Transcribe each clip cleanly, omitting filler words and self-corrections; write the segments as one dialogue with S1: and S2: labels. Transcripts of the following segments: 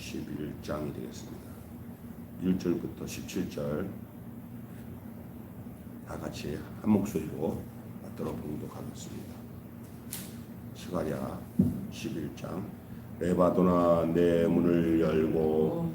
S1: 11장이 되겠습니다. 1절부터 17절 다 같이 한 목소리로 따라 봉독하겠습니다. 스가랴 11장. 레바논아, 내 문을 열고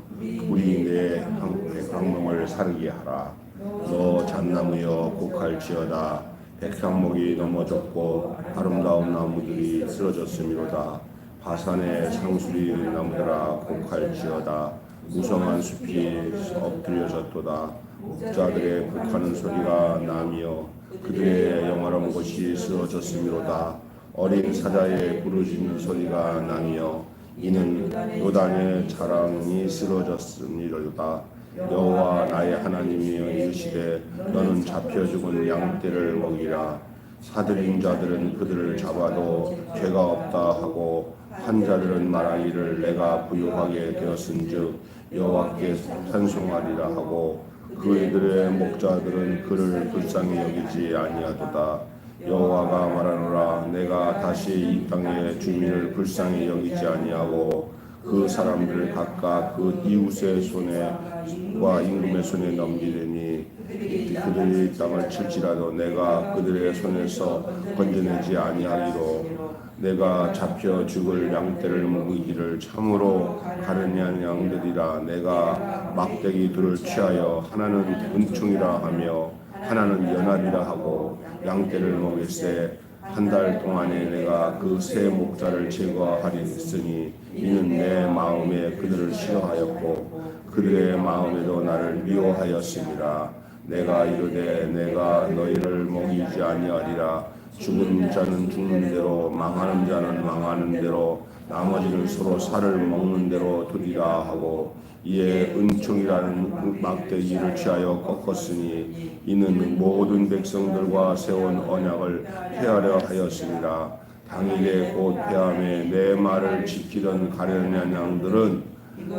S1: 우리 내 백향목을 사르게 하라. 너 잣나무여 곡할지어다. 백향목이 넘어졌고 아름다운 나무들이 쓰러졌음이로다. 바산의 상수리 나무들아, 곡할지어다. 무성한 숲이 엎드려졌도다. 목자들의 곡하는 소리가 나며 그들의 영화로운 것이 쓰러졌음이로다. 어린 사자의 부르짖는 소리가 나며 이는 요단의 자랑이 쓰러졌음이로다. 여호와 나의 하나님이여 이르시되 너는 잡혀 죽은 양떼를 먹이라. 사들인 자들은 그들을 잡아도 죄가 없다 하고 환자들은 말하기를 내가 부유하게 되었은즉 여호와께 찬송하리라 하고 그들의 목자들은 그를 불쌍히 여기지 아니하도다. 여호와가 말하노라. 내가 다시 이 땅의 주민을 불쌍히 여기지 아니하고 그 사람들을 각각 그 이웃의 손에와 임금의 손에 넘기리니 그들이 땅을 칠지라도 내가 그들의 손에서 건져내지 아니하리로. 내가 잡혀 죽을 양떼를 먹이기를 참으로 가련한 양들이라. 내가 막대기 둘을 취하여 하나는 은총이라 하며 하나는 연합이라 하고 양떼를 먹일세. 한 달 동안에 내가 그 세 목자를 제거하리니 이는 내 마음에 그들을 싫어하였고 그들의 마음에도 나를 미워하였음이라. 내가 이르되 내가 너희를 먹이지 아니하리라. 죽은 자는 죽는 대로 망하는 자는 망하는 대로 나머지는 서로 살을 먹는 대로 두리라 하고 이에 은총이라는 막대기를 취하여 꺾었으니 이는 모든 백성들과 세운 언약을 폐하려 하였습니다. 당일에 곧 폐함에 내 말을 지키던 가련한 양들은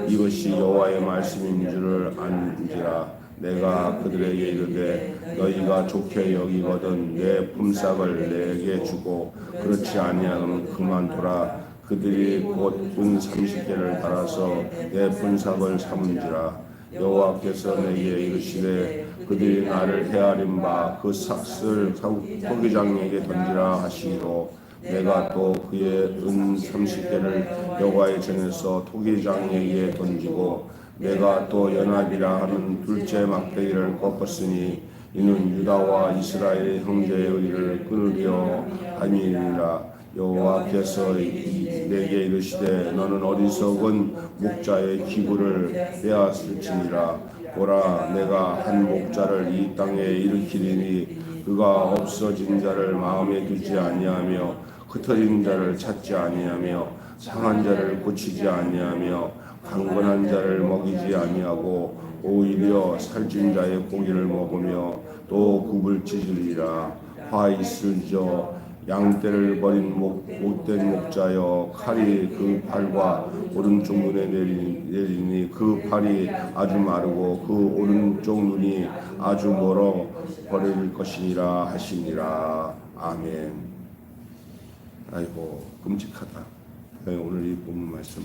S1: 이것이 여호와의 말씀인 줄을 안지라. 내가 그들에게 이르되 너희가 좋게 여기거든 내 품삯을 내게 주고 그렇지 아니하면 그만두라. 그들이 곧 은 30개를 달아서 내 분삭을 삼은지라. 여호와께서 내게 이르시되 그들이 나를 헤아린 바 그 삭슬 토기장에게 던지라 하시기로 내가 또 그의 은 30개를 여호와의 전에서 토기장에게 던지고 내가 또 연합이라 하는 둘째 막대기를 꺾었으니 이는 유다와 이스라엘의 형제의 의를 끊으려 함이니라. 여호와께서 내게 이르시되 너는 어리석은 목자의 기구를 빼앗을지니라. 보라, 내가 한 목자를 이 땅에 일으키리니 그가 없어진 자를 마음에 두지 아니하며 흩어진 자를 찾지 아니하며 상한 자를 고치지 아니하며 강건한 자를 먹이지 아니하고 오히려 살찐 자의 고기를 먹으며 또 굽을 찢으리라. 화 있을지어 양떼를 버린 못된 목자여 칼이 그 팔과 오른쪽 눈에 내리니 그 팔이 아주 마르고 그 오른쪽 눈이 아주 멀어 버릴 것이니라 하시니라. 아멘. 아이고 끔찍하다. 오늘 이 본문 말씀을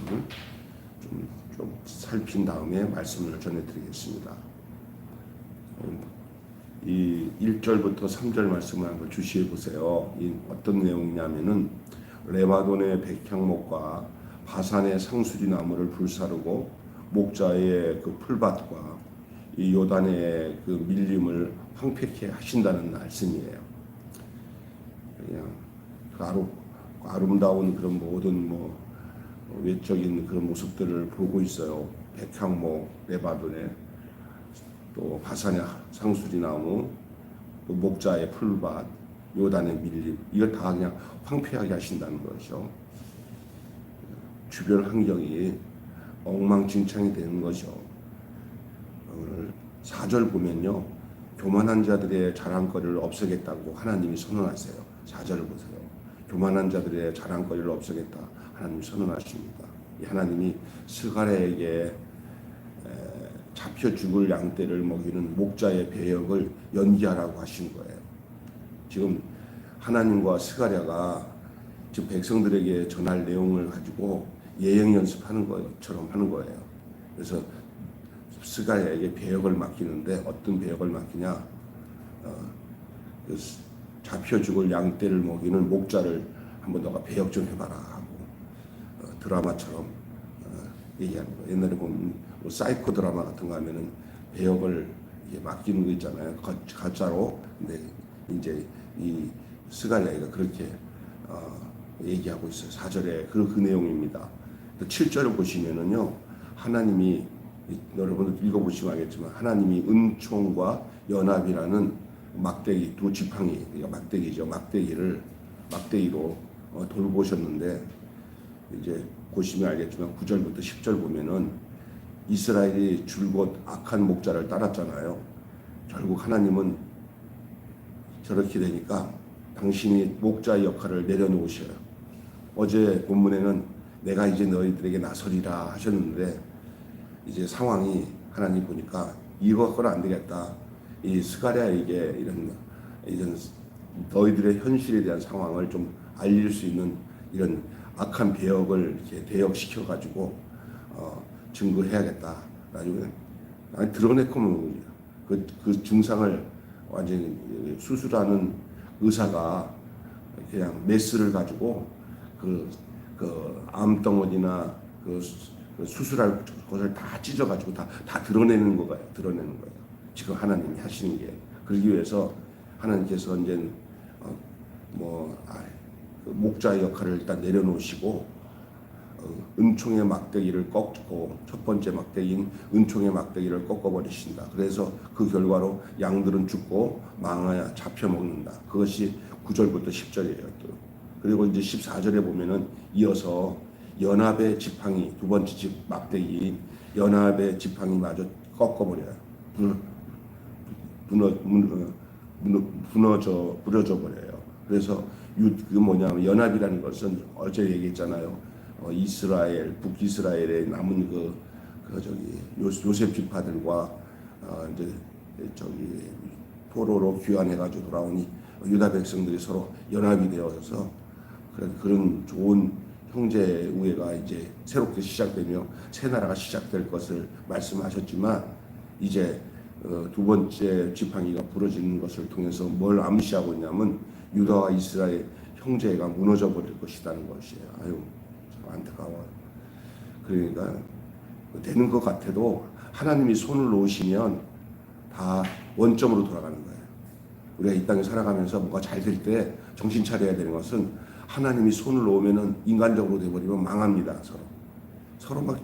S1: 좀 살핀 다음에 말씀을 전해드리겠습니다. 이 1절부터 3절 말씀을 한번 주시해 보세요. 이 어떤 내용이냐면은 레바논의 백향목과 바산의 상수리 나무를 불사르고 목자의 그 풀밭과 이 요단의 그 밀림을 황폐케 하신다는 말씀이에요. 그냥 그 아름다운 그런 모든 외적인 그런 모습들을 보고 있어요. 백향목, 레바논의 또 바산의 상수리 나무, 또 목자의 풀밭, 요단의 밀림, 이걸 다 그냥 황폐하게 하신다는 거죠. 주변 환경이 엉망진창이 되는 거죠. 오늘 4절 보면요, 교만한 자들의 자랑거리를 없애겠다고 하나님이 선언하세요. 4절을 보세요. 교만한 자들의 자랑거리를 없애겠다 하나님이 선언하십니다. 이 하나님이 스가랴에게 잡혀 죽을 양떼를 먹이는 목자의 배역을 연기하라고 하신 거예요. 지금 하나님과 스가랴가 지금 백성들에게 전할 내용을 가지고 예행 연습하는 것처럼 하는 거예요. 그래서 스가랴에게 배역을 맡기는데 어떤 배역을 맡기냐? 그 잡혀 죽을 양떼를 먹이는 목자를 한번 너가 배역 좀 해봐라 하고 드라마처럼 얘기하는 거예요. 옛날에 보면 뭐 사이코 드라마 같은 거 하면은 배역을 맡기는 거 있잖아요. 가짜로. 근데 이제 이 스가랴가 그렇게 얘기하고 있어요. 4절에 그 내용입니다. 7절을 보시면은요, 하나님이 여러분들 읽어보시면 알겠지만 하나님이 은총과 연합이라는 막대기 두 지팡이, 막대기죠. 막대기로 돌보셨는데 이제 보시면 알겠지만 9절부터 10절 보면은 이스라엘이 줄곧 악한 목자를 따랐잖아요. 결국 하나님은 저렇게 되니까 당신이 목자의 역할을 내려놓으셔요. 어제 본문에는 내가 이제 너희들에게 나서리라 하셨는데 이제 상황이 하나님 보니까 이거는 안 되겠다. 이 스가랴에게 이런 너희들의 현실에 대한 상황을 좀 알릴 수 있는 이런 악한 배역을 이렇게 대역시켜 가지고 증거해야겠다. 나중에 드러냈고 그 증상을 완전히 수술하는 의사가 그냥 메스를 가지고 그 암덩어리나 그 수술할 것을 다 찢어가지고 다 드러내는 거예요. 지금 하나님이 하시는 게. 그러기 위해서 하나님께서 이제 그 목자의 역할을 일단 내려놓으시고 은총의 막대기를 꺾고 첫 번째 막대기인 은총의 막대기를 꺾어버리신다. 그래서 그 결과로 양들은 죽고 망하여 잡혀 먹는다. 그것이 9절부터 10절이에요. 또. 그리고 이제 14절에 보면은 이어서 연합의 지팡이, 두 번째 막대기 연합의 지팡이 마저 꺾어버려요. 부러져 버려요. 그래서 그 뭐냐면 연합이라는 것은 어제 얘기했잖아요. 이스라엘, 북이스라엘에 남은 요셉 지파들과 이제 포로로 귀환해가지고 돌아오니 유다 백성들이 서로 연합이 되어서 그런 좋은 형제 우애가 이제 새롭게 시작되며 새 나라가 시작될 것을 말씀하셨지만 이제 두 번째 지팡이가 부러지는 것을 통해서 뭘 암시하고 있냐면 유다와 이스라엘 형제가 무너져 버릴 것이라는 것이에요. 아유, 참 안타까워요. 그러니까 되는 것 같아도 하나님이 손을 놓으시면 다 원점으로 돌아가는 거예요. 우리가 이 땅에 살아가면서 뭐가 잘 될 때 정신 차려야 되는 것은 하나님이 손을 놓으면은 인간적으로 돼버리면 망합니다. 서로 막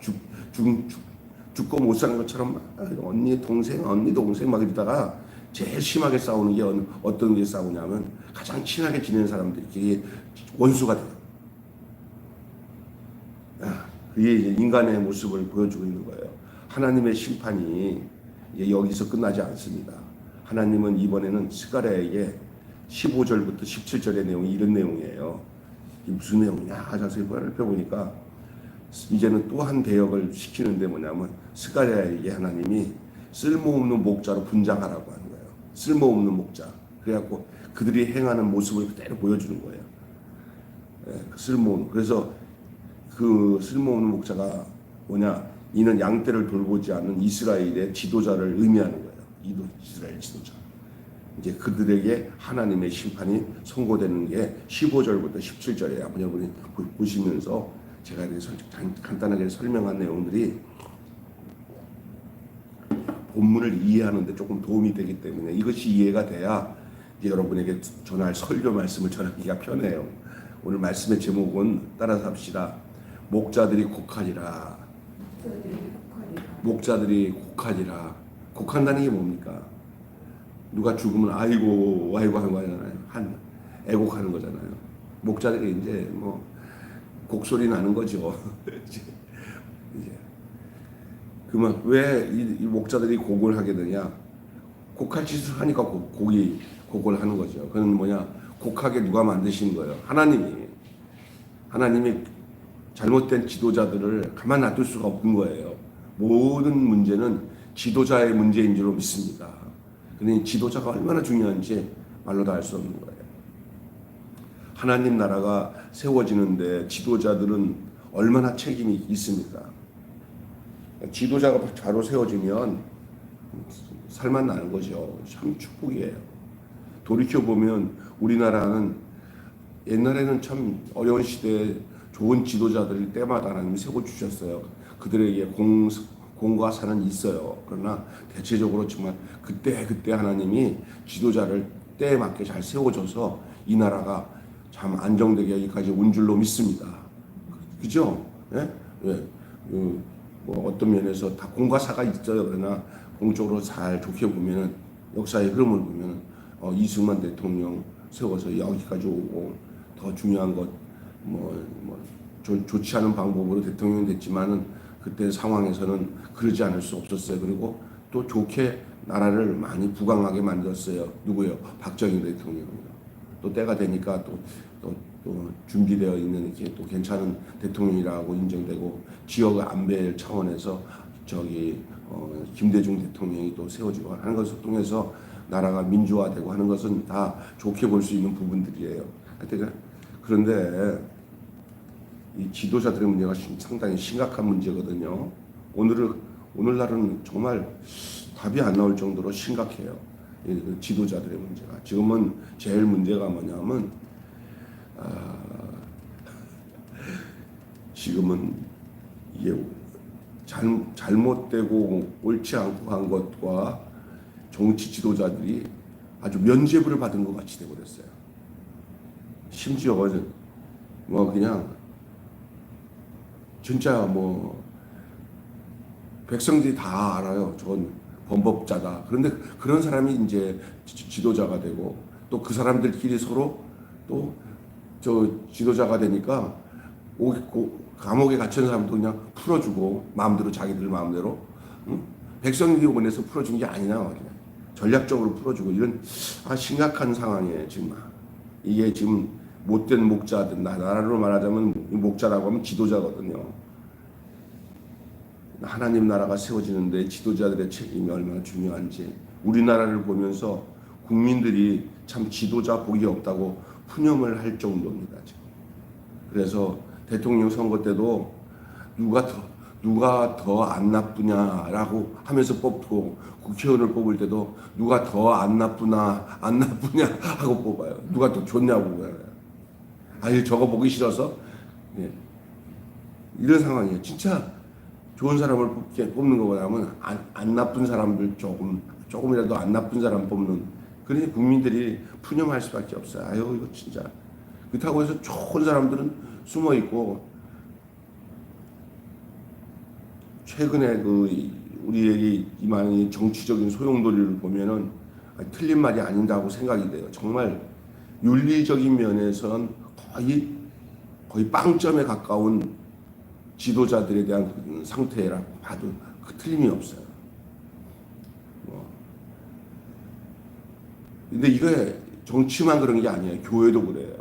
S1: 죽고 못 사는 것처럼 막 언니 동생 막 이러다가 제일 심하게 싸우는 게 어떤 게 싸우냐면 가장 친하게 지내는 사람들이 원수가 돼요. 그게 이제 인간의 모습을 보여주고 있는 거예요. 하나님의 심판이 여기서 끝나지 않습니다. 하나님은 이번에는 스가랴에게 15절부터 17절의 내용이 이런 내용이에요. 이게 무슨 내용이냐 자세히 살펴보니까 이제는 또 한 대역을 시키는데 뭐냐면 스가랴에게 하나님이 쓸모없는 목자로 분장하라고 하는 거예요. 쓸모없는 목자. 그래갖고 그들이 행하는 모습을 그대로 보여주는 거예요. 그래서 그 쓸모없는 목자가 뭐냐? 이는 양떼를 돌보지 않는 이스라엘의 지도자를 의미하는 거예요. 이스라엘 지도자. 이제 그들에게 하나님의 심판이 선고되는 게 15절부터 17절이에요. 아버지 여러분이 보시면서 제가 간단하게 설명한 내용들이 본문을 이해하는 데 조금 도움이 되기 때문에 이것이 이해가 돼야 이제 여러분에게 전할 설교 말씀을 전하기가 편해요. 오늘 말씀의 제목은 따라서 합시다. 목자들이 곡하리라. 목자들이 곡하리라. 곡한다는 게 뭡니까? 누가 죽으면 아이고 하는 거잖아요. 애곡하는 거잖아요. 목자들이 이제 뭐 곡소리 나는 거죠. 이제 그러면 왜 이 목자들이 곡을 하게 되냐? 곡할 짓을 하니까 곡을 하는 거죠. 그건 뭐냐? 곡하게 누가 만드신 거예요? 하나님이 잘못된 지도자들을 가만 놔둘 수가 없는 거예요. 모든 문제는 지도자의 문제인 줄로 믿습니다. 그런데 지도자가 얼마나 중요한지 말로도 알 수 없는 거예요. 하나님 나라가 세워지는데 지도자들은 얼마나 책임이 있습니까? 지도자가 바로 세워지면 살만 나는 거죠. 참 축복이에요. 돌이켜보면 우리나라는 옛날에는 참 어려운 시대에 좋은 지도자들을 때마다 하나님이 세워주셨어요. 그들에게 공과 사는 있어요. 그러나 대체적으로 정말 그때 하나님이 지도자를 때에 맞게 잘 세워줘서 이 나라가 참 안정되게 여기까지 온 줄로 믿습니다. 그죠? 예? 예. 뭐 어떤 면에서 다 공과 사가 있어요. 그러나 공적으로 잘 좋게 보면은 역사의 흐름을 보면은 이승만 대통령 세워서 여기까지 오고 더 중요한 것 좋지 않은 방법으로 대통령이 됐지만은 그때 상황에서는 그러지 않을 수 없었어요. 그리고 또 좋게 나라를 많이 부강하게 만들었어요. 누구요? 박정희 대통령이요. 또 때가 되니까 또 준비되어 있는 이렇게 또 괜찮은 대통령이라고 인정되고 지역 안배 차원에서 김대중 대통령이 또 세워지고 하는 것을 통해서 나라가 민주화되고 하는 것은 다 좋게 볼 수 있는 부분들이에요. 그런데 이 지도자들의 문제가 상당히 심각한 문제거든요. 오늘날은 정말 답이 안 나올 정도로 심각해요. 이 지도자들의 문제가. 지금은 제일 문제가 뭐냐면 지금은 이게 잘못되고 옳지 않고 한 것과 정치 지도자들이 아주 면죄부를 받은 것 같이 되어버렸어요. 심지어 그냥 진짜 백성들이 다 알아요. 저건 범법자다. 그런데 그런 사람이 이제 지도자가 되고 또 그 사람들끼리 서로 또 지도자가 되니까 감옥에 갇힌 사람도 그냥 풀어주고 마음대로 자기들 마음대로 백성들이 원해서 풀어준 게 아니냐 말이야. 전략적으로 풀어주고 이런 심각한 상황이에요. 지금 이게 지금 못된 목자들 나라로 말하자면 목자라고 하면 지도자거든요. 하나님 나라가 세워지는데 지도자들의 책임이 얼마나 중요한지 우리나라를 보면서 국민들이 참 지도자 복이 없다고 푸념을 할 정도입니다. 지금. 그래서 대통령 선거 때도 누가 더 안 나쁘냐라고 하면서 뽑고 국회의원을 뽑을 때도 누가 더 안 나쁘냐 하고 뽑아요. 누가 더 좋냐고. 아니 저거 보기 싫어서 이런 상황이에요. 진짜 좋은 사람을 뽑는 것보다는 안 나쁜 사람들 조금이라도 안 나쁜 사람 뽑는 그러니 국민들이 푸념할 수밖에 없어요. 아유 이거 진짜 그렇다고 해서 좋은 사람들은 숨어 있고 최근에 우리에게 임하는 정치적인 소용돌이를 보면은 틀린 말이 아닌다고 생각이 돼요. 정말 윤리적인 면에선 거의 빵점에 가까운 지도자들에 대한 상태라고 봐도 틀림이 없어요. 근데 이게 정치만 그런 게 아니에요. 교회도 그래요.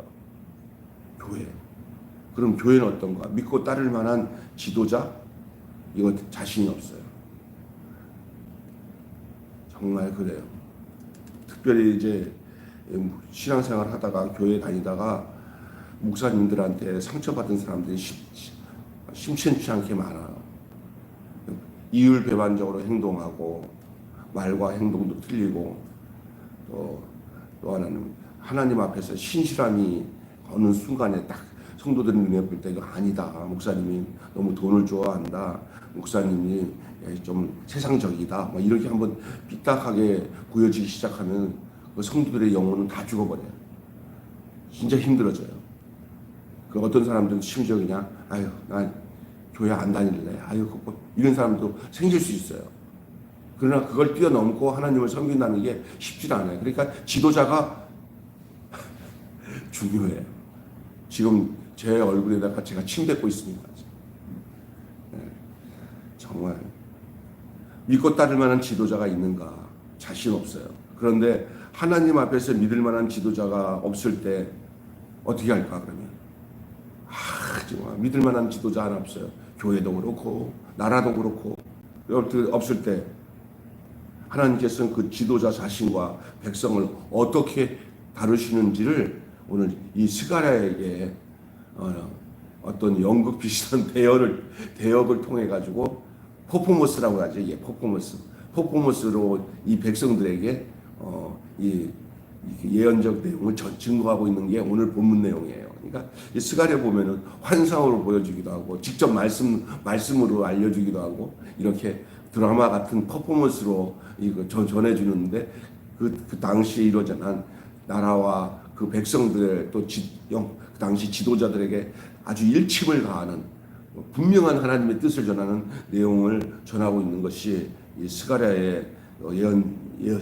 S1: 교회. 그럼 교회는 어떤가? 믿고 따를 만한 지도자? 이거 자신이 없어요. 정말 그래요. 특별히 이제 신앙생활 하다가 교회 다니다가 목사님들한테 상처받은 사람들이 심심치 않게 많아요. 이율배반적으로 행동하고 말과 행동도 틀리고 또 하나는 하나님 앞에서 신실함이 어느 순간에 딱 성도들 눈에 볼 때 이거 아니다. 목사님이 너무 돈을 좋아한다. 목사님이 좀 세상적이다. 이렇게 한번 삐딱하게 보여지기 시작하면 그 성도들의 영혼은 다 죽어버려요. 진짜 힘들어져요. 그 어떤 사람들은 심지어 그냥 아유 난 교회 안 다닐래. 아유 이런 사람도 생길 수 있어요. 그러나 그걸 뛰어넘고 하나님을 섬긴다는 게 쉽지 않아요. 그러니까 지도자가 중요해요. 지금 제 얼굴에다가 제가 침 뱉고 있습니다. 정말 믿고 따를 만한 지도자가 있는가? 자신 없어요. 그런데 하나님 앞에서 믿을 만한 지도자가 없을 때 어떻게 할까 그러면? 정말 믿을 만한 지도자 하나 없어요. 교회도 그렇고 나라도 그렇고 없을 때 하나님께서는 그 지도자 자신과 백성을 어떻게 다루시는지를 오늘 이 스가랴에게 어떤 연극 비슷한 대역을 통해 가지고 퍼포먼스라고 하죠. 예, 퍼포먼스로 이 백성들에게 이 예언적 내용을 증거하고 있는 게 오늘 본문 내용이에요. 그러니까 이 스가랴 보면은 환상으로 보여주기도 하고 직접 말씀으로 알려주기도 하고 이렇게 드라마 같은 퍼포먼스로 이거 전해주는데 그 당시에 이루어진 나라와 그 백성들의 또 그 당시 지도자들에게 아주 일침을 가하는 분명한 하나님의 뜻을 전하는 내용을 전하고 있는 것이 이 스가랴의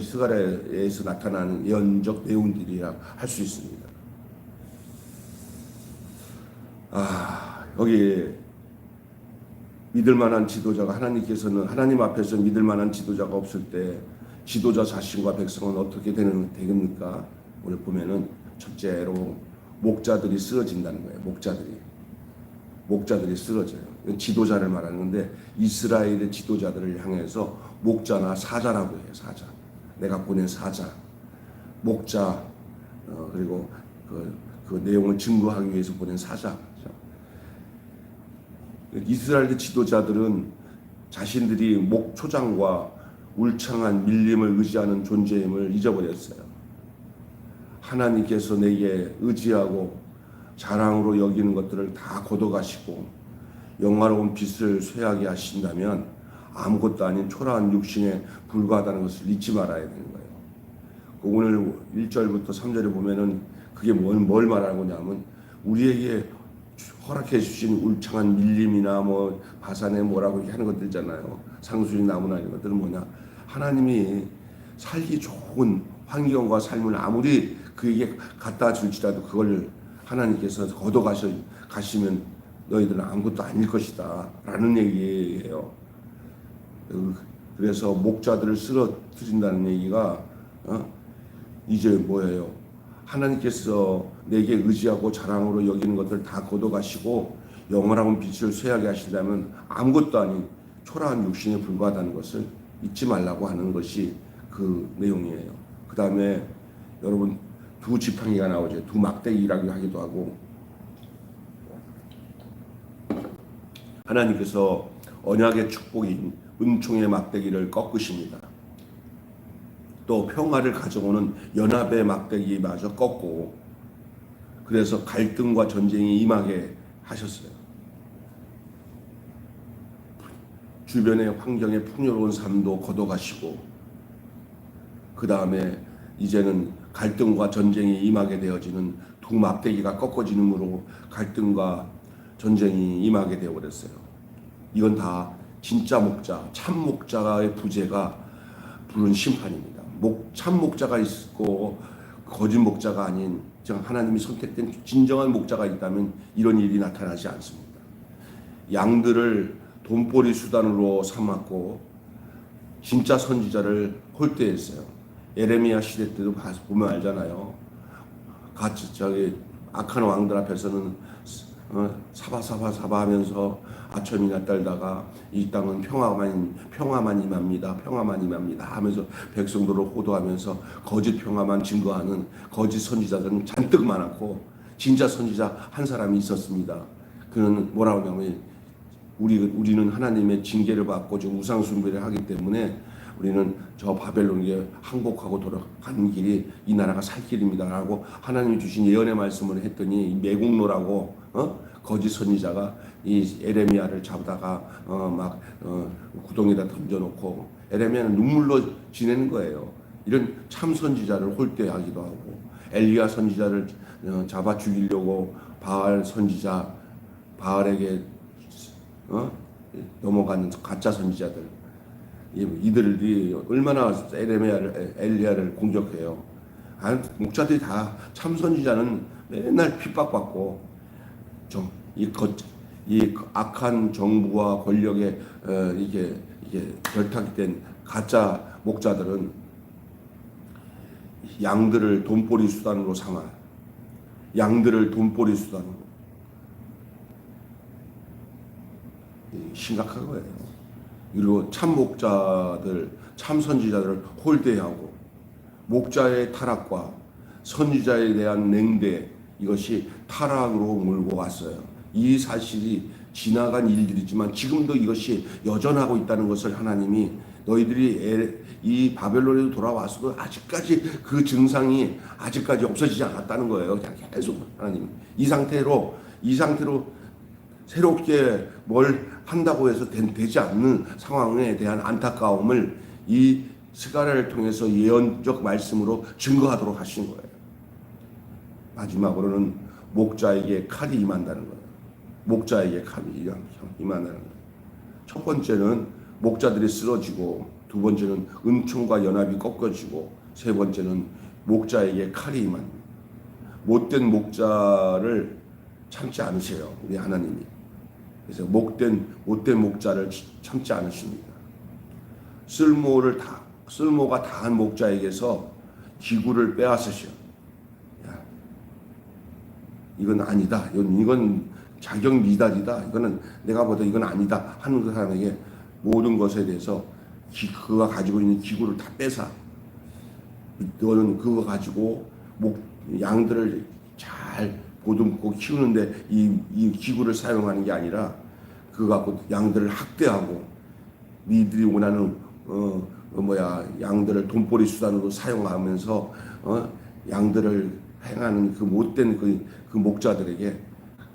S1: 스가랴에서 나타나는 예언적 내용들이라 할 수 있습니다. 여기 믿을 만한 지도자가 하나님께서는 하나님 앞에서 믿을 만한 지도자가 없을 때 지도자 자신과 백성은 어떻게 되겠습니까? 오늘 보면은 첫째로 목자들이 쓰러진다는 거예요. 목자들이 쓰러져요. 지도자를 말하는데 이스라엘의 지도자들을 향해서 목자나 사자라고 해요. 사자. 내가 보낸 사자. 목자 그리고 그 내용을 증거하기 위해서 보낸 사자. 이스라엘의 지도자들은 자신들이 목초장과 울창한 밀림을 의지하는 존재임을 잊어버렸어요. 하나님께서 내게 의지하고 자랑으로 여기는 것들을 다 걷어가시고 영화로운 빛을 쇠하게 하신다면 아무것도 아닌 초라한 육신에 불과하다는 것을 잊지 말아야 되는 거예요. 오늘 1절부터 3절에 보면은 그게 뭘 말하는 거냐면 우리에게 허락해 주신 울창한 밀림이나 뭐 바산에 뭐라고 하는 것들잖아요. 상수리 나무나 이런 것들은 뭐냐. 하나님이 살기 좋은 환경과 삶을 아무리 그에게 갖다 줄지라도 그걸 하나님께서 가시면 너희들은 아무것도 아닐 것이다 라는 얘기예요. 그래서 목자들을 쓰러뜨린다는 얘기가 이제 뭐예요? 하나님께서 내게 의지하고 자랑으로 여기는 것들 다 걷어가시고 영원한 빛을 쇠하게 하신다면 아무것도 아닌 초라한 육신에 불과하다는 것을 잊지 말라고 하는 것이 그 내용이에요. 그 다음에 여러분 두 지팡이가 나오죠. 두 막대기라고 하기도 하고 하나님께서 언약의 축복인 은총의 막대기를 꺾으십니다. 또 평화를 가져오는 연합의 막대기마저 꺾고 그래서 갈등과 전쟁이 임하게 하셨어요. 주변의 환경의 풍요로운 삶도 걷어가시고 그 다음에 이제는 갈등과 전쟁이 임하게 되어지는 두 막대기가 꺾어지므로 갈등과 전쟁이 임하게 되어버렸어요. 이건 다 진짜 목자, 참 목자의 부재가 부른 심판입니다. 참 목자가 있고 거짓 목자가 아닌 하나님이 선택된 진정한 목자가 있다면 이런 일이 나타나지 않습니다. 양들을 돈벌이 수단으로 삼았고 진짜 선지자를 홀대했어요. 에레미야 시대 때도 보면 알잖아요. 같이 악한 왕들 앞에서는 사바 하면서 아첨이나 떨다가 이 땅은 평화만 임합니다 하면서 백성들을 호도하면서 거짓 평화만 증거하는 거짓 선지자들은 잔뜩 많았고 진짜 선지자 한 사람이 있었습니다. 그는 뭐라고 하냐면 우리는 하나님의 징계를 받고 지금 우상 숭배를 하기 때문에 우리는 저 바벨론에 항복하고 돌아가는 길이 이 나라가 살 길입니다라고 하나님이 주신 예언의 말씀을 했더니 매국노라고 거짓 선지자가 이 에레미야를 잡다가 구덩이에다 던져놓고 에레미야는 눈물로 지내는 거예요. 이런 참 선지자를 홀대하기도 하고 엘리야 선지자를 잡아 죽이려고 바알 선지자 바알에게 넘어가는 가짜 선지자들 이들이 얼마나 엘리야를 공격해요. 목자들이 다 참 선지자는 맨날 핍박받고 이 악한 정부와 권력에 이게 결탁이 된 가짜 목자들은 양들을 돈벌이 수단으로 삼아 양들을 돈벌이 수단으로 심각한 거예요. 그리고 참 목자들, 참 선지자들을 홀대하고 목자의 타락과 선지자에 대한 냉대 이것이 타락으로 몰고 왔어요. 이 사실이 지나간 일들이지만 지금도 이것이 여전하고 있다는 것을 하나님이 너희들이 이 바벨론에도 돌아왔어도 아직까지 그 증상이 아직까지 없어지지 않았다는 거예요. 그냥 계속 하나님 이 상태로 새롭게 뭘 한다고 해서 되지 않는 상황에 대한 안타까움을 이 스가랴를 통해서 예언적 말씀으로 증거하도록 하신 거예요. 마지막으로는 목자에게 칼이 임한다는 거예요. 목자에게 칼이 임한다는 거예요. 첫 번째는 목자들이 쓰러지고, 두 번째는 은총과 연합이 꺾어지고, 세 번째는 목자에게 칼이 임합니다. 못된 목자를 참지 않으세요, 우리 하나님이. 그래서 못된 목자를 참지 않으십니다. 쓸모가 다한 목자에게서 기구를 빼앗으셔. 야, 이건 아니다. 이건 자격 미달이다. 이거는 내가 보다 이건 아니다 하는 그 사람에게 모든 것에 대해서 그가 가지고 있는 기구를 다 뺏어. 너는 그거 가지고 양들을 잘 보듬고 키우는데 이 기구를 사용하는 게 아니라 그거 갖고 양들을 학대하고 니들이 원하는 양들을 돈벌이 수단으로 사용하면서 양들을 행하는 그 못된 그 목자들에게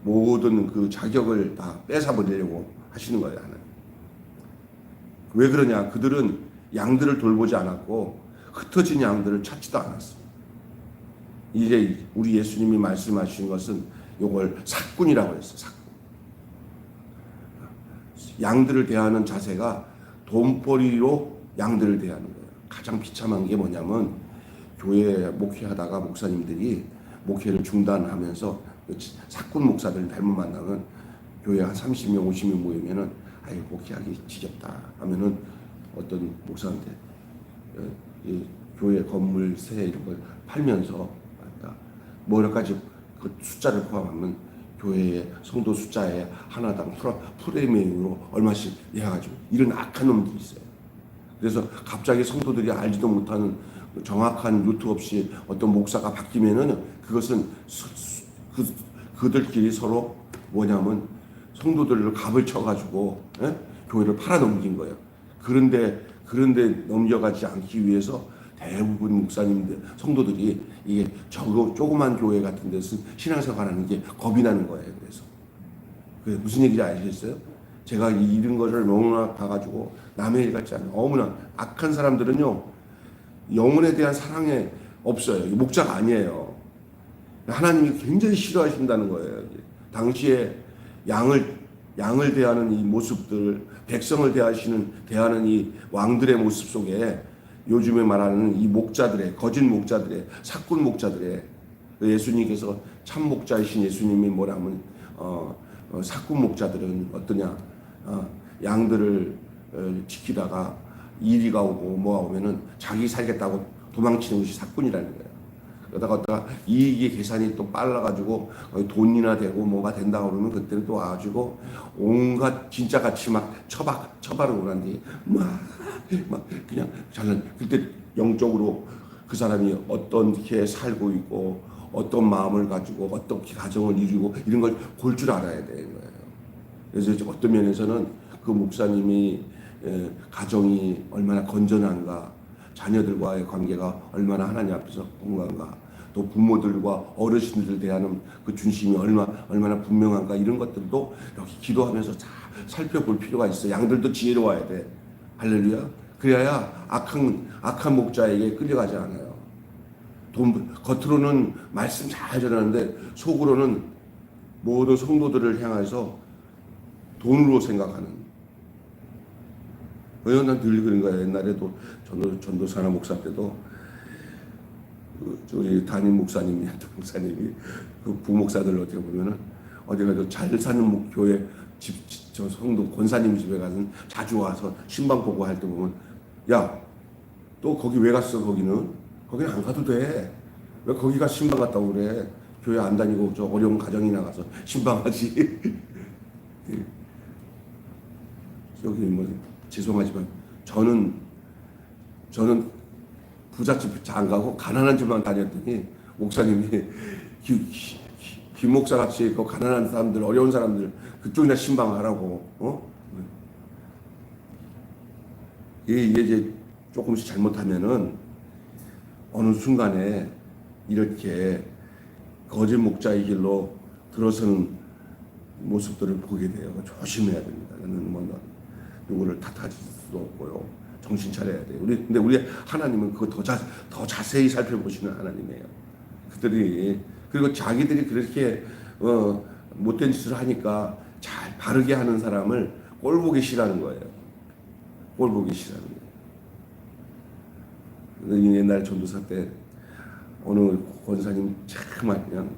S1: 모든 그 자격을 다 뺏어버리려고 하시는 거예요. 하나님. 왜 그러냐? 그들은 양들을 돌보지 않았고 흩어진 양들을 찾지도 않았어요. 이제 우리 예수님이 말씀하신 것은 이걸 삭군이라고 했어요. 삭군. 양들을 대하는 자세가 돈벌이로 양들을 대하는 거예요. 가장 비참한 게 뭐냐면 교회 목회하다가 목사님들이 목회를 중단하면서 삭군 목사들 잘못 만나면 교회 한 30명 50명 모이면은 아이 목회하기 지겹다 하면은 어떤 목사한테 이 교회 건물 세 이런 걸 팔면서 뭐 여러 가지 그 숫자를 포함하면 교회의 성도 숫자에 하나당 프리미엄으로 얼마씩 내가지고 이런 악한 놈들이 있어요. 그래서 갑자기 성도들이 알지도 못하는 정확한 루트 없이 어떤 목사가 바뀌면은 그것은 그들끼리 서로 뭐냐면 성도들을 갑을 쳐가지고 교회를 팔아넘긴 거예요. 그런데 넘겨가지 않기 위해서 대부분 목사님들, 성도들이 이게 조그만 교회 같은 데서 신앙생활하는 게 겁이 나는 거예요. 그래서 그게 무슨 얘기인지 아시겠어요? 제가 이런 거를 너무나 봐가지고 남의 일 같지 않아요. 너무나 악한 사람들은요 영혼에 대한 사랑이 없어요. 목자가 아니에요. 하나님이 굉장히 싫어하신다는 거예요. 당시에 양을 대하는 이 모습들, 백성을 대하는 이 왕들의 모습 속에 요즘에 말하는 이 목자들의 거짓 목자들의 삭군 목자들의 예수님께서 참 목자이신 예수님이 뭐라면 삭군 목자들은 어떠냐? 양들을 지키다가 이리가 오고 뭐가 오면은 자기 살겠다고 도망치는 것이 삭군이라는 거예요. 그러다가 이익의 계산이 또 빨라가지고 돈이나 되고 뭐가 된다고 그러면 그때는 또 와가지고 온갖 진짜 같이 막 처바르고 난 뒤에 막 그냥 그때 영적으로 그 사람이 어떻게 살고 있고 어떤 마음을 가지고 어떻게 가정을 이루고 이런 걸 볼 줄 알아야 되는 거예요. 그래서 어떤 면에서는 그 목사님이 가정이 얼마나 건전한가, 자녀들과의 관계가 얼마나 하나님 앞에서 건강한가, 또 부모들과 어르신들 대하는 그 중심이 얼마나 분명한가 이런 것들도 이렇게 기도하면서 잘 살펴볼 필요가 있어. 양들도 지혜로워야 돼. 할렐루야. 그래야 악한 목자에게 끌려가지 않아요. 겉으로는 말씀 잘 전하는데 속으로는 모든 성도들을 향해서 돈으로 생각하는. 난 늘 그런 거야. 옛날에도 전도사나 목사 때도 저희 담임 목사님이 그 부목사들 어떻게 보면은 어디 가서 잘 사는 교회 저 성도 권사님 집에 가서 자주 와서 신방 보고 할 때 보면 야, 또 거기 왜 갔어? 거기는 안 가도 돼. 왜 거기 가 신방 갔다고 그래? 교회 안 다니고 저 어려운 가정이 나가서 신방하지. 여기 뭐 죄송하지만 저는 부잣집 안 가고 가난한 집만 다녔더니 목사님이 김 목사 같이 그 가난한 사람들, 어려운 사람들 그쪽이나 신방하라고. 이게 이제 조금씩 잘못하면은 어느 순간에 이렇게 거짓 목자의 길로 들어서는 모습들을 보게 돼요. 조심해야 됩니다. 뭐 누구를 탓할 수도 없고요. 정신 차려야 돼요. 근데 우리 하나님은 그거 더 자세히 살펴보시는 하나님이에요. 그리고 자기들이 그렇게 못된 짓을 하니까 잘 바르게 하는 사람을 꼴보기 싫어하는 거예요. 꼴보기 싫어하는 거예요. 옛날 전도사 때 어느 권사님 참 그냥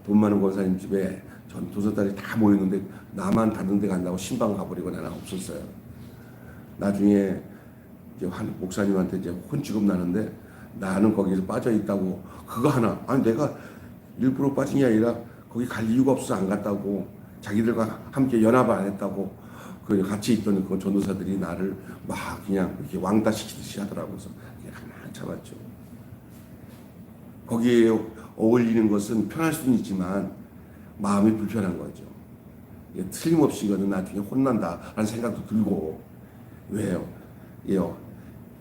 S1: 돈 많은 권사님 집에 전도사들이 다 모였는데 나만 다른 데 간다고 신방 가버리고 나는 없었어요. 나중에 이제 한 목사님한테 이제 혼지금 나는데 나는 거기서 빠져 있다고 그거 하나 아니 내가 일부러 빠진 게 아니라 거기 갈 이유가 없어서 안 갔다고 자기들과 함께 연합을 안 했다고 그 같이 있던 그 전도사들이 나를 막 그냥 이렇게 왕따 시키듯이 하더라고요. 그래서 가만 참았죠. 거기에 어울리는 것은 편할 수는 있지만 마음이 불편한 거죠. 틀림없이 이거는 나중에 혼난다라는 생각도 들고 왜요?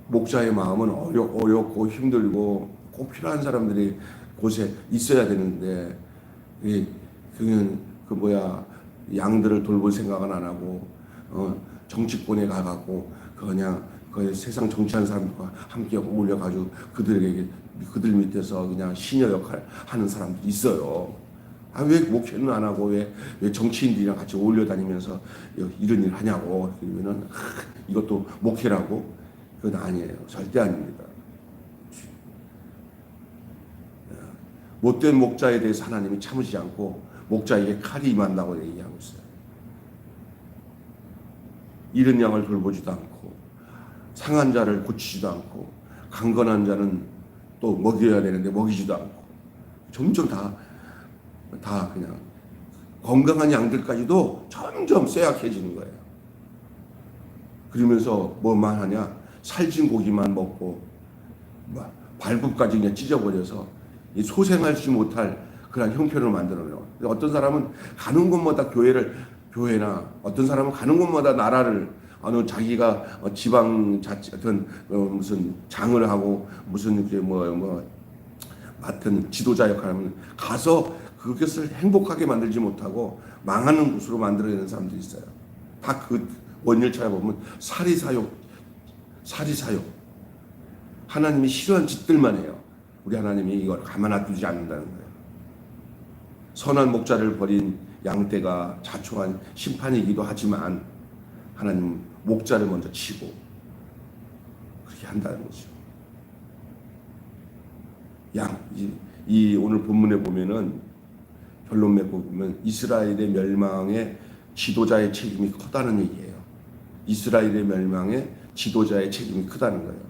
S1: 목자의 마음은 어렵고 힘들고 꼭 필요한 사람들이 곳에 있어야 되는데 그는 양들을 돌볼 생각은 안 하고 정치권에 가갖고 그냥 그 세상 정치하는 사람들과 함께 몰려가지고 그들 밑에서 그냥 시녀 역할 하는 사람들이 있어요. 왜 목회는 안 하고 왜 정치인들이랑 같이 어울려 다니면서 이런 일 하냐고. 그러면은 이것도 목회라고? 그건 아니에요. 절대 아닙니다. 못된 목자에 대해서 하나님이 참으시지 않고 목자에게 칼이 임한다고 얘기하고 있어요. 잃은 양을 돌보지도 않고 상한 자를 고치지도 않고 강건한 자는 또 먹여야 되는데 먹이지도 않고 점점 다 그냥 건강한 양들까지도 점점 쇠약해지는 거예요. 그러면서 뭐만 하냐 살진 고기만 먹고 발굽까지 그냥 찢어버려서 소생하지 못할 그런 형편을 만들어내요. 어떤 사람은 가는 곳마다 교회나 어떤 사람은 가는 곳마다 나라를 자기가 지방 자치 어떤 무슨 장을 하고 무슨 이렇게 맡은 지도자 역할을 가서 그것을 행복하게 만들지 못하고 망하는 곳으로 만들어내는 사람들이 있어요. 다 그 원인을 찾아보면 사리사욕. 하나님이 싫어하는 짓들만 해요. 우리 하나님이 이걸 가만 놔두지 않는다는 거예요. 선한 목자를 버린 양떼가 자초한 심판이기도 하지만 하나님 목자를 먼저 치고 그렇게 한다는 거죠. 이 오늘 본문에 보면은 결론 맺고 보면 이스라엘의 멸망에 지도자의 책임이 크다는 얘기예요. 이스라엘의 멸망에 지도자의 책임이 크다는 거예요.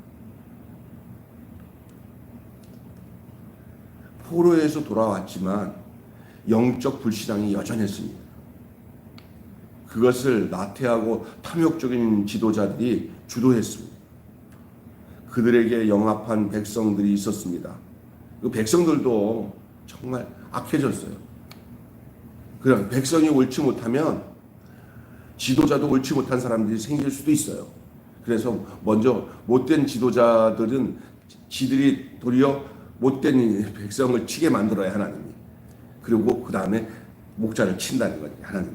S1: 포로에서 돌아왔지만 영적 불신앙이 여전했습니다. 그것을 나태하고 탐욕적인 지도자들이 주도했습니다. 그들에게 영합한 백성들이 있었습니다. 그 백성들도 정말 악해졌어요. 그럼 백성이 옳지 못하면 지도자도 옳지 못한 사람들이 생길 수도 있어요. 그래서 먼저 못된 지도자들은 지들이 도리어 못된 백성을 치게 만들어야 하나님이. 그리고 그 다음에 목자를 친다는 거예요. 하나님.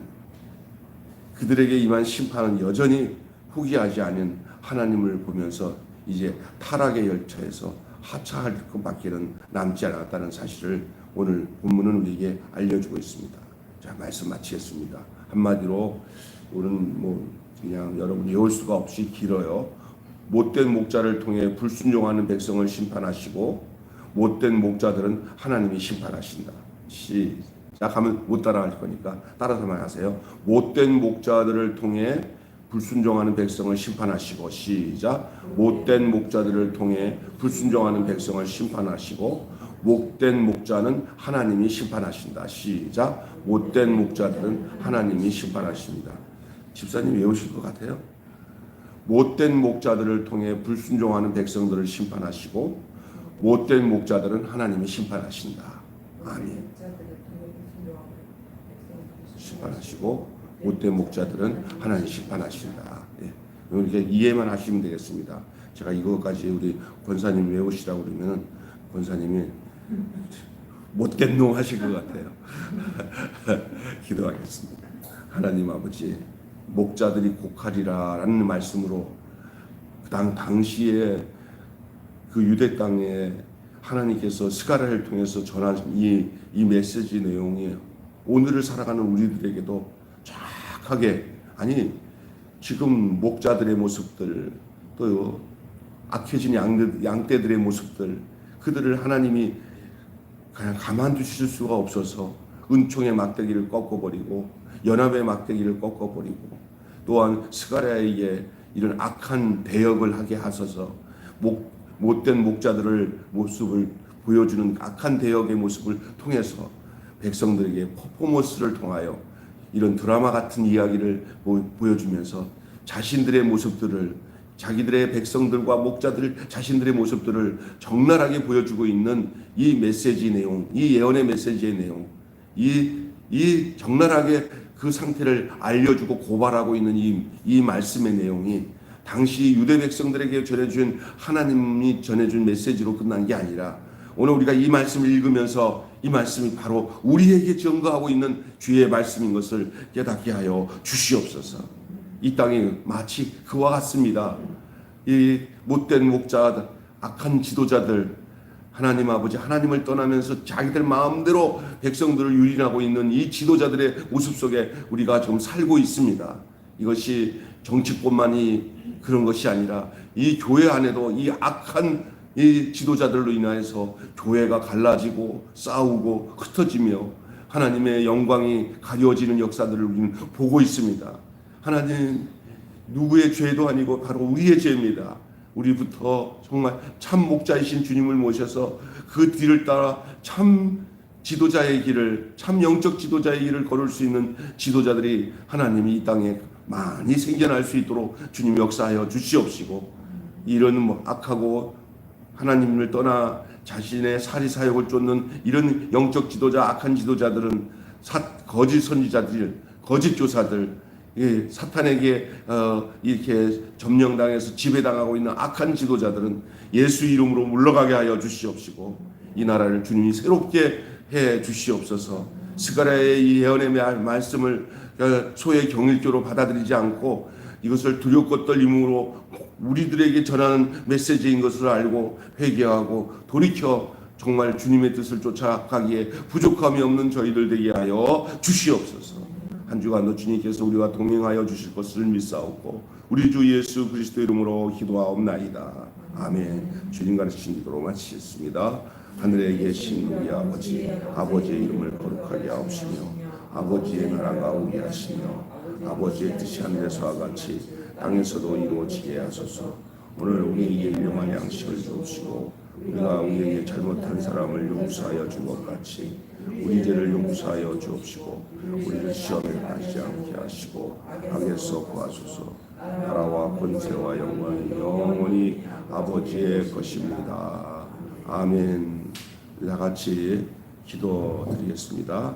S1: 그들에게 임한 심판은 여전히 후기하지 않은 하나님을 보면서 이제 타락의 열차에서 하차할 것밖에는 남지 않았다는 사실을 오늘 본문은 우리에게 알려주고 있습니다. 자, 말씀 마치겠습니다. 한마디로 오늘은 그냥 여러분 외울 수가 없이 길어요. 못된 목자를 통해 불순종하는 백성을 심판하시고 못된 목자들은 하나님이 심판하신다. 시작 하면 못 따라할 거니까 따라서만 하세요. 못된 목자들을 통해 불순종하는 백성을 심판하시고 시작. 못된 목자들을 통해 불순종하는 백성을 심판하시고 못된 목자는 하나님이 심판하신다. 시작. 못된 목자들은 하나님이 심판하십니다. 집사님 외우실 것 같아요? 못된 목자들을 통해 불순종하는 백성들을 심판하시고 못된 목자들은 하나님이 심판하신다. 아멘. 심판하시고 못된 목자들은 하나님 심판하신다. 예. 이렇게 이해만 하시면 되겠습니다. 제가 이거까지 우리 권사님 외우시라고 그러면 권사님이 못된 놈 하실 것 같아요. 기도하겠습니다. 하나님 아버지, 목자들이 곡하리라라는 말씀으로 당시에 그 유대 땅에 하나님께서 스가랴를 통해서 전한 이 메시지 내용이 오늘을 살아가는 우리들에게도 정확하게, 아니 지금 목자들의 모습들, 또 악해진 양떼들의 모습들, 그들을 하나님이 그냥 가만두실 수가 없어서 은총의 막대기를 꺾어버리고 연합의 막대기를 꺾어버리고 또한 스가랴에게 이런 악한 대역을 하게 하셔서 못된 목자들을 모습을 보여주는 악한 대역의 모습을 통해서 백성들에게 퍼포먼스를 통하여 이런 드라마 같은 이야기를 보여주면서 자신들의 모습들을, 자기들의 백성들과 목자들 자신들의 모습들을 적나라하게 보여주고 있는 이 메시지 내용, 이 예언의 메시지의 내용, 이 적나라하게 그 상태를 알려주고 고발하고 있는 이 말씀의 내용이 당시 유대 백성들에게 전해준 하나님이 전해준 메시지로 끝난 게 아니라 오늘 우리가 이 말씀을 읽으면서 이 말씀이 바로 우리에게 증거하고 있는 주의 말씀인 것을 깨닫게 하여 주시옵소서. 이 땅이 마치 그와 같습니다. 이 못된 목자들, 악한 지도자들, 하나님 아버지, 하나님을 떠나면서 자기들 마음대로 백성들을 유린하고 있는 이 지도자들의 모습 속에 우리가 좀 살고 있습니다. 이것이 정치권만이 그런 것이 아니라 이 교회 안에도 이 악한 이 지도자들로 인하여서 교회가 갈라지고 싸우고 흩어지며 하나님의 영광이 가려지는 역사들을 우리는 보고 있습니다. 하나님, 누구의 죄도 아니고 바로 우리의 죄입니다. 우리부터 정말 참 목자이신 주님을 모셔서 그 뒤를 따라 참 지도자의 길을, 참 영적 지도자의 길을 걸을 수 있는 지도자들이 하나님이 이 땅에 많이 생겨날 수 있도록 주님 역사하여 주시옵시고, 이런 악하고 하나님을 떠나 자신의 사리 사역을 쫓는 이런 영적 지도자, 악한 지도자들은 거짓 선지자들, 거짓 교사들, 사탄에게 이렇게 점령당해서 지배당하고 있는 악한 지도자들은 예수 이름으로 물러가게 하여 주시옵시고, 이 나라를 주님이 새롭게 해 주시옵소서. 스가랴의 이 예언의 말씀을 소의 경일교로 받아들이지 않고 이것을 두렵고 떨림으로 우리들에게 전하는 메시지인 것을 알고 회개하고 돌이켜 정말 주님의 뜻을 쫓아가기에 부족함이 없는 저희들 되게 하여 주시옵소서. 한 주간도 주님께서 우리와 동행하여 주실 것을 믿사옵고 우리 주 예수 그리스도 이름으로 기도하옵나이다. 아멘. 주님 가르치신 기도로 마치겠습니다. 하늘에 계신 우리 아버지의 이름을 거룩하게 하옵시며 아버지의 나라가 오게 하시며 아버지의 뜻이 하늘에서와 같이 땅에서도 이루어지게 하소서. 오늘 우리에게 일용할 양식을 주옵시고 우리가 우리에게 잘못한 사람을 용서하여 준 것 같이 우리 죄를 용서하여 주옵시고 우리를 시험에 빠지지 않게 하시고 악에서 구하소서. 나라와 권세와 영광이 영원히 아버지의 것입니다. 아멘. 다 같이 기도드리겠습니다.